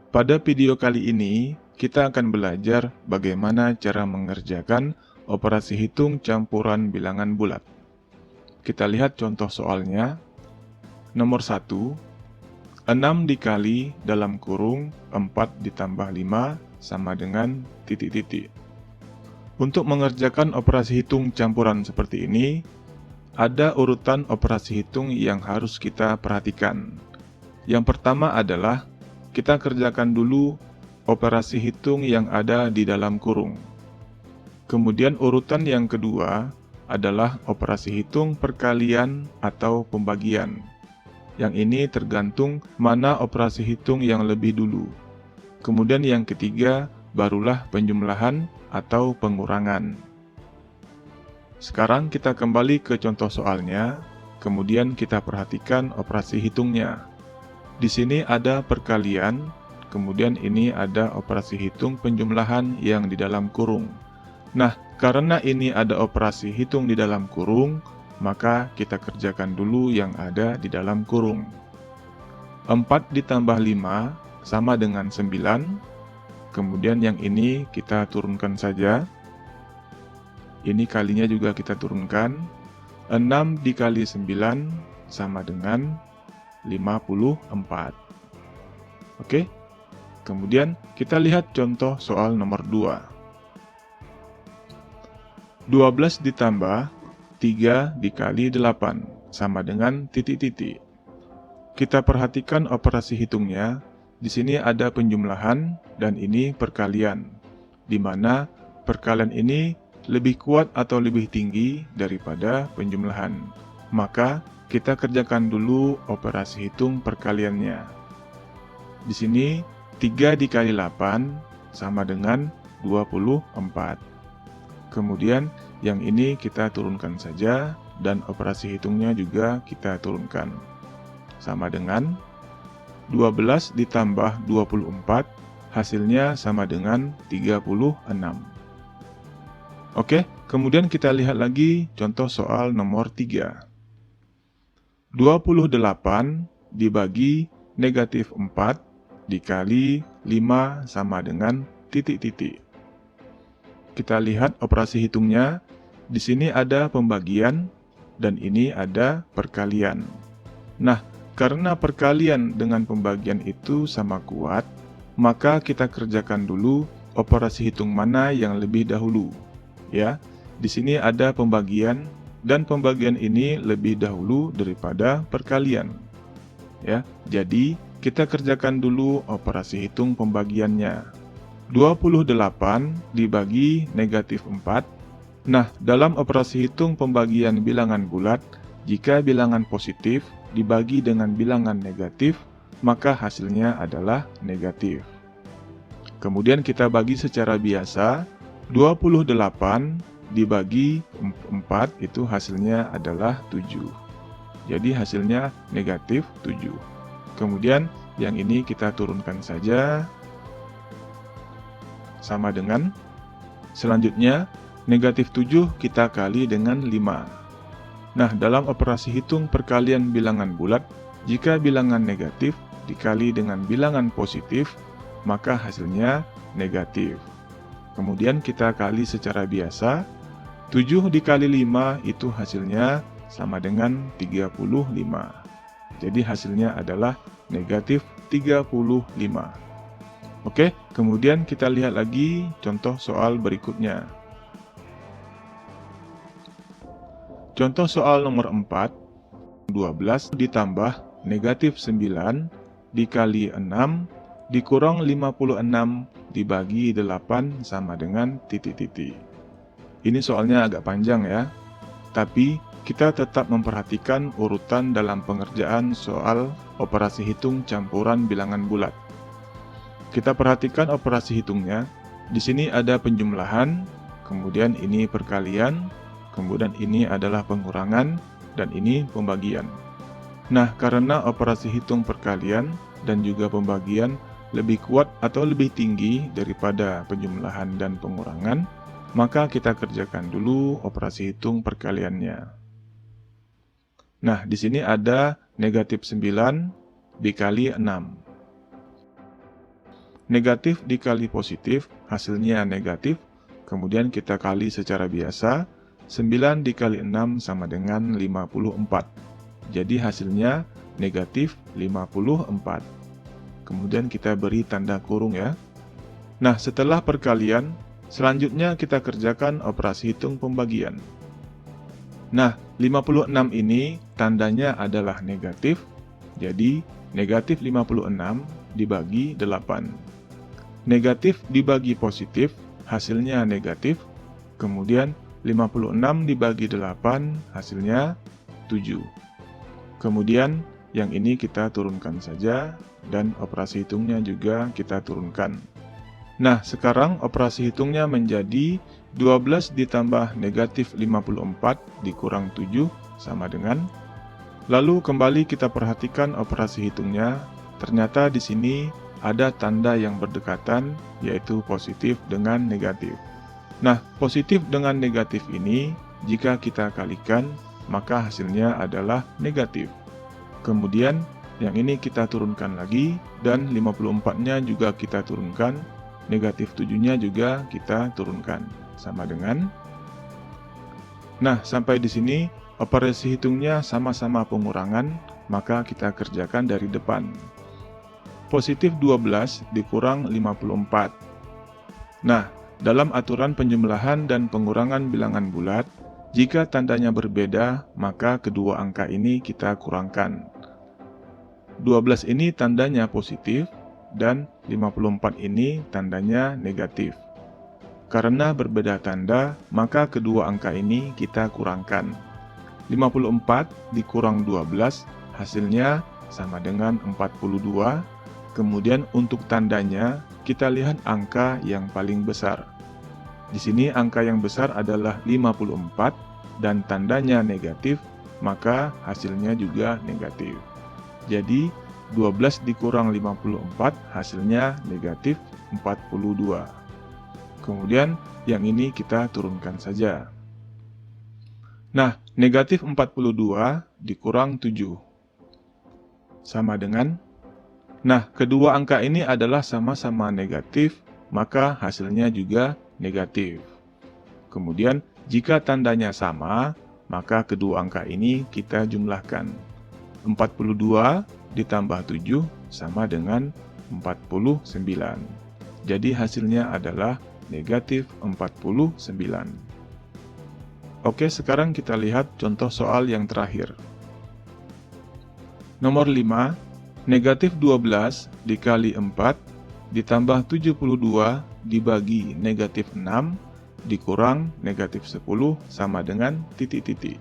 Pada video kali ini, kita akan belajar bagaimana cara mengerjakan operasi hitung campuran bilangan bulat. Kita lihat contoh soalnya. Nomor 1, 6 dikali dalam kurung 4 ditambah 5 sama dengan titik-titik. Untuk mengerjakan operasi hitung campuran seperti ini, ada urutan operasi hitung yang harus kita perhatikan. Yang pertama adalah kita kerjakan dulu operasi hitung yang ada di dalam kurung. Kemudian urutan yang kedua adalah operasi hitung perkalian atau pembagian. Yang ini tergantung mana operasi hitung yang lebih dulu. Kemudian yang ketiga barulah penjumlahan atau pengurangan. Sekarang kita kembali ke contoh soalnya, kemudian kita perhatikan operasi hitungnya. Di sini ada perkalian, kemudian ini ada operasi hitung penjumlahan yang di dalam kurung. Nah, karena ini ada operasi hitung di dalam kurung, maka kita kerjakan dulu yang ada di dalam kurung. 4 ditambah 5 sama dengan 9. Kemudian yang ini kita turunkan saja. Ini kalinya juga kita turunkan. 6 dikali 9 sama dengan 54. Oke. Kemudian kita lihat contoh soal nomor 2. 12 ditambah 3 dikali 8 sama dengan titik-titik. Kita perhatikan operasi hitungnya. Di sini ada penjumlahan dan ini perkalian, di mana perkalian ini lebih kuat atau lebih tinggi daripada penjumlahan. Maka kita kerjakan dulu operasi hitung perkaliannya. Di sini 3 dikali 8 sama dengan 24. Kemudian yang ini kita turunkan saja dan operasi hitungnya juga kita turunkan. Sama dengan 12 ditambah 24, hasilnya sama dengan 36. Oke, kemudian kita lihat lagi contoh soal nomor 3. 28 dibagi negatif 4 dikali 5 sama dengan titik-titik. Kita lihat operasi hitungnya. Di sini ada pembagian dan ini ada perkalian. Nah, karena perkalian dengan pembagian itu sama kuat, maka kita kerjakan dulu operasi hitung mana yang lebih dahulu. Ya, di sini ada pembagian dan pembagian ini lebih dahulu daripada perkalian. Ya, jadi kita kerjakan dulu operasi hitung pembagiannya. 28 dibagi negatif 4. Nah, dalam operasi hitung pembagian bilangan bulat, jika bilangan positif dibagi dengan bilangan negatif, maka hasilnya adalah negatif. Kemudian kita bagi secara biasa. 28 dibagi 4 itu hasilnya adalah 7. Jadi hasilnya negatif 7. Kemudian yang ini kita turunkan saja. Sama dengan, selanjutnya negatif 7 kita kali dengan 5. Nah, dalam operasi hitung perkalian bilangan bulat, jika bilangan negatif dikali dengan bilangan positif, maka hasilnya negatif. Kemudian kita kali secara biasa. 7 dikali 5 itu hasilnya sama dengan 35. Jadi hasilnya adalah negatif 35. Oke, kemudian kita lihat lagi contoh soal berikutnya. Contoh soal nomor 4, 12 ditambah negatif 9 dikali 6 dikurang 56 dibagi 8 sama dengan titik-titik. Ini soalnya agak panjang ya, tapi kita tetap memperhatikan urutan dalam pengerjaan soal operasi hitung campuran bilangan bulat. Kita perhatikan operasi hitungnya. Di sini ada penjumlahan, kemudian ini perkalian, kemudian ini adalah pengurangan, dan ini pembagian. Nah, karena operasi hitung perkalian dan juga pembagian lebih kuat atau lebih tinggi daripada penjumlahan dan pengurangan, maka kita kerjakan dulu operasi hitung perkaliannya. Nah, di sini ada negatif 9 dikali 6. negatif dikali positif, hasilnya negatif. Kemudian kita kali secara biasa, 9 dikali 6 sama dengan 54. Jadi hasilnya negatif 54. Kemudian kita beri tanda kurung ya. Nah, setelah perkalian, selanjutnya kita kerjakan operasi hitung pembagian. Nah, 56 ini tandanya adalah negatif, jadi negatif 56 dibagi 8. Negatif dibagi positif, hasilnya negatif, kemudian 56 dibagi 8, hasilnya 7. Kemudian yang ini kita turunkan saja, dan operasi hitungnya juga kita turunkan. Nah, sekarang operasi hitungnya menjadi 12 ditambah negatif 54 dikurang 7 sama dengan. Lalu kembali kita perhatikan operasi hitungnya. Ternyata di sini ada tanda yang berdekatan, yaitu positif dengan negatif. Nah, positif dengan negatif ini, jika kita kalikan, maka hasilnya adalah negatif. Kemudian, yang ini kita turunkan lagi, dan 54-nya juga kita turunkan. Negatif 7-nya juga kita turunkan, sama dengan. Nah, sampai di sini operasi hitungnya sama-sama pengurangan, maka kita kerjakan dari depan. Positif 12 dikurang 54. Nah, dalam aturan penjumlahan dan pengurangan bilangan bulat, jika tandanya berbeda, maka kedua angka ini kita kurangkan. 12 ini tandanya positif, dan 54 ini tandanya negatif. Karena berbeda tanda, maka kedua angka ini kita kurangkan. 54 dikurang 12, hasilnya sama dengan 42. Kemudian untuk tandanya, kita lihat angka yang paling besar. Di sini angka yang besar adalah 54, dan tandanya negatif, maka hasilnya juga negatif. Jadi, 12 dikurang 54, hasilnya negatif 42. Kemudian, yang ini kita turunkan saja. Nah, negatif 42 dikurang 7. Sama dengan. Nah, kedua angka ini adalah sama-sama negatif, maka hasilnya juga negatif. Kemudian, jika tandanya sama, maka kedua angka ini kita jumlahkan. 42 ditambah 7 sama dengan 49. Jadi hasilnya adalah negatif 49. Oke, sekarang kita lihat contoh soal yang terakhir. Nomor 5, negatif 12 dikali 4 ditambah 72 dibagi negatif 6 dikurang negatif 10 sama dengan titik-titik.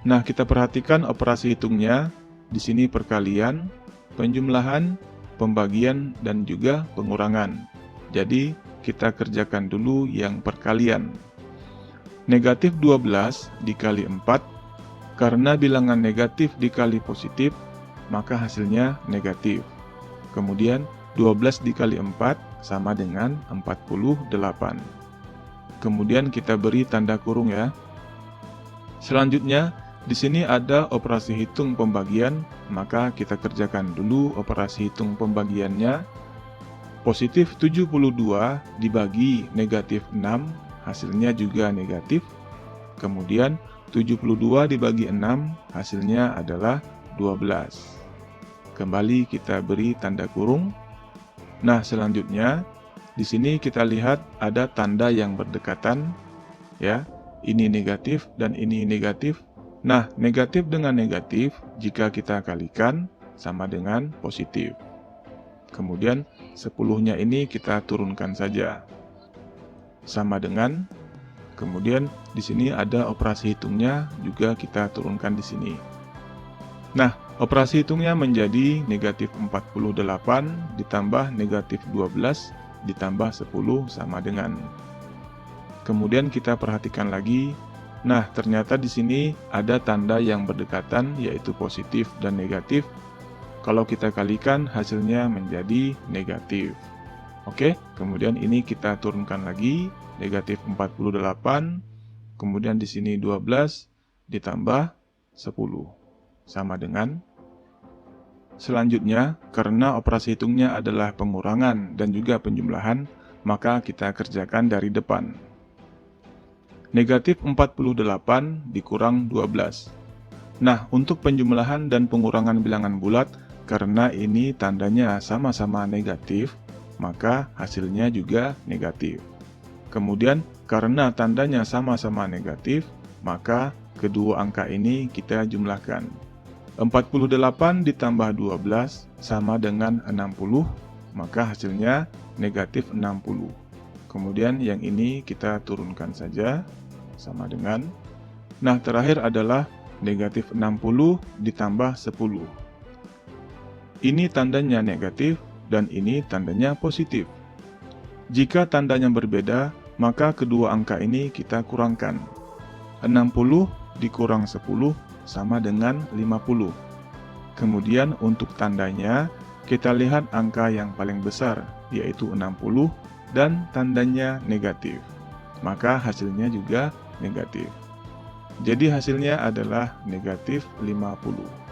Nah, kita perhatikan operasi hitungnya. Di sini perkalian, penjumlahan, pembagian, dan juga pengurangan. Jadi, kita kerjakan dulu yang perkalian. Negatif 12 dikali 4, karena bilangan negatif dikali positif, maka hasilnya negatif. Kemudian, 12 dikali 4 sama dengan 48. Kemudian kita beri tanda kurung ya. Selanjutnya, di sini ada operasi hitung pembagian, maka kita kerjakan dulu operasi hitung pembagiannya. Positif 72 dibagi negatif 6, hasilnya juga negatif. Kemudian 72 dibagi 6, hasilnya adalah 12. Kembali kita beri tanda kurung. Nah, selanjutnya di sini kita lihat ada tanda yang berdekatan, ya. Ini negatif dan ini negatif. Nah, negatif dengan negatif, jika kita kalikan, sama dengan positif. Kemudian, 10-nya ini kita turunkan saja. Sama dengan, kemudian di sini ada operasi hitungnya, juga kita turunkan di sini. Nah, operasi hitungnya menjadi negatif 48 ditambah negatif 12 ditambah 10 sama dengan. Kemudian kita perhatikan lagi. Nah, ternyata di sini ada tanda yang berdekatan, yaitu positif dan negatif. Kalau kita kalikan, hasilnya menjadi negatif. Oke, kemudian ini kita turunkan lagi, negatif 48, kemudian di sini 12 ditambah 10, sama dengan. Selanjutnya, karena operasi hitungnya adalah pengurangan dan juga penjumlahan, maka kita kerjakan dari depan. Negatif 48 dikurang 12. Nah, untuk penjumlahan dan pengurangan bilangan bulat, karena ini tandanya sama-sama negatif, maka hasilnya juga negatif. Kemudian, karena tandanya sama-sama negatif, maka kedua angka ini kita jumlahkan. 48 ditambah 12 sama dengan 60, maka hasilnya negatif 60. Kemudian yang ini kita turunkan saja, sama dengan. Nah, terakhir adalah negatif 60 ditambah 10. Ini tandanya negatif dan ini tandanya positif. Jika tandanya berbeda, maka kedua angka ini kita kurangkan. 60 dikurang 10 sama dengan 50. Kemudian untuk tandanya, kita lihat angka yang paling besar, yaitu 60, dan tandanya negatif. Maka hasilnya juga negatif. Jadi hasilnya adalah negatif 50.